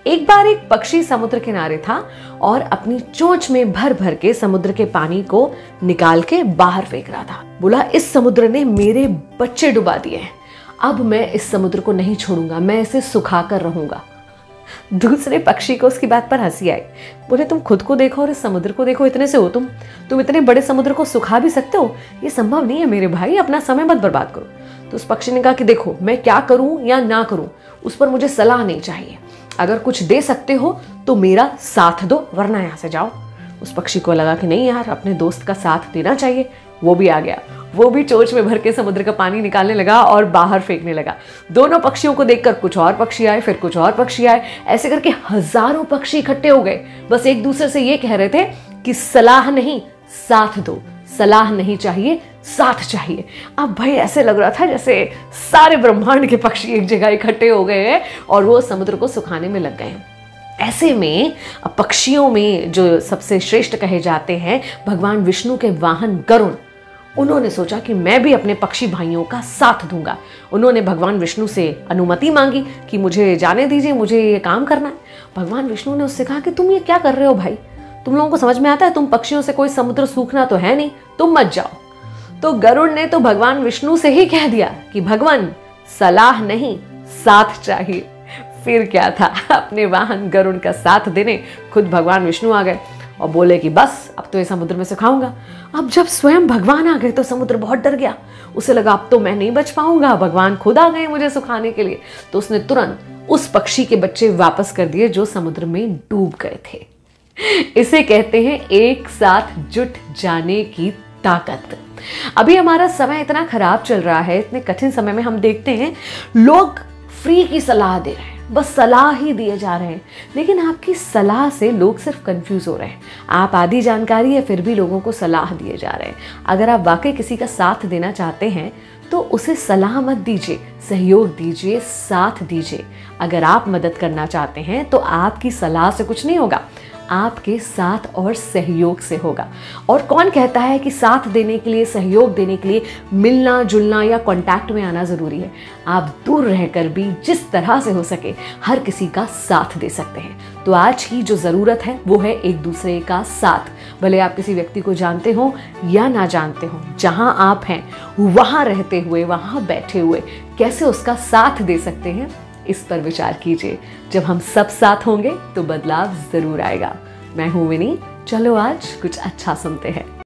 एक बार एक पक्षी समुद्र किनारे था और अपनी चोंच में भर भर के समुद्र के पानी को निकाल के बाहर फेंक रहा था। बोला, इस समुद्र ने मेरे बच्चे डुबा दिए हैं, अब मैं इस समुद्र को नहीं छोड़ूंगा, मैं इसे सुखा कर रहूंगा। दूसरे पक्षी को उसकी बात पर हंसी आई। बोले, तुम खुद को देखो और इस समुद्र को देखो, इतने से हो तुम इतने बड़े समुद्र को सुखा भी सकते हो? ये संभव नहीं है मेरे भाई, अपना समय मत बर्बाद करो। तो उस पक्षी ने कहा कि देखो, मैं क्या करूं या ना करूं उस पर मुझे सलाह नहीं चाहिए, अगर कुछ दे सकते हो तो मेरा साथ दो, वरना यहां से जाओ। उस पक्षी को लगा कि नहीं यार, अपने दोस्त का साथ देना चाहिए। वो भी आ गया, वो भी चोंच में भर के समुद्र का पानी निकालने लगा और बाहर फेंकने लगा। दोनों पक्षियों को देखकर कुछ और पक्षी आए, फिर कुछ और पक्षी आए, ऐसे करके हजारों पक्षी इकट्ठे हो गए। बस एक दूसरे से ये कह रहे थे कि सलाह नहीं, साथ दो, सलाह नहीं चाहिए, साथ चाहिए। अब भाई ऐसे लग रहा था जैसे सारे ब्रह्मांड के पक्षी एक जगह इकट्ठे हो गए हैं और वो समुद्र को सुखाने में लग गए हैं। ऐसे में पक्षियों में जो सबसे श्रेष्ठ कहे जाते हैं भगवान विष्णु के वाहन गरुड़, उन्होंने सोचा कि मैं भी अपने पक्षी भाइयों का साथ दूंगा। उन्होंने भगवान विष्णु से अनुमति मांगी कि मुझे जाने दीजिए, मुझे ये काम करना है। भगवान विष्णु ने उससे कहा कि तुम ये क्या कर रहे हो भाई, तुम लोगों को समझ में आता है? तुम पक्षियों से कोई समुद्र सूखना तो है नहीं, तुम मत जाओ। तो गरुड़ ने तो भगवान विष्णु से ही कह दिया कि भगवान, सलाह नहीं, साथ चाहिए। फिर क्या था, अपने वाहन गरुड़ का साथ देने खुद भगवान विष्णु आ गए और बोले कि बस अब तो ये समुद्र में सुखाऊंगा। अब जब स्वयं भगवान आ गए तो समुद्र बहुत डर गया, उसे लगा अब तो मैं नहीं बच पाऊंगा, भगवान खुद आ गए मुझे सुखाने के लिए। तो उसने तुरंत उस पक्षी के बच्चे वापस कर दिए जो समुद्र में डूब गए थे। इसे कहते हैं एक साथ जुट जाने की ताकत। अभी हमारा समय इतना खराब चल रहा है, इतने कठिन समय में हम देखते हैं लोग फ्री की सलाह दे रहे हैं, बस सलाह ही दिए जा रहे हैं, लेकिन आपकी सलाह से लोग सिर्फ कंफ्यूज हो रहे हैं। आप आधी जानकारी है फिर भी लोगों को सलाह दिए जा रहे हैं। अगर आप वाकई किसी का साथ देना चाहते हैं तो उसे सलाह मत दीजिए, सहयोग दीजिए, साथ दीजिए। अगर आप मदद करना चाहते हैं तो आपकी सलाह से कुछ नहीं होगा, आपके साथ और सहयोग से होगा। और कौन कहता है कि साथ देने के लिए, सहयोग देने के लिए मिलना जुलना या कांटेक्ट में आना जरूरी है? आप दूर रहकर भी जिस तरह से हो सके हर किसी का साथ दे सकते हैं। तो आज की जो जरूरत है वो है एक दूसरे का साथ। भले आप किसी व्यक्ति को जानते हो या ना जानते हो, जहां आप हैं वहां रहते हुए, वहां बैठे हुए कैसे उसका साथ दे सकते हैं, इस पर विचार कीजिए। जब हम सब साथ होंगे तो बदलाव जरूर आएगा। मैं हूं विनी, चलो आज कुछ अच्छा सुनते हैं।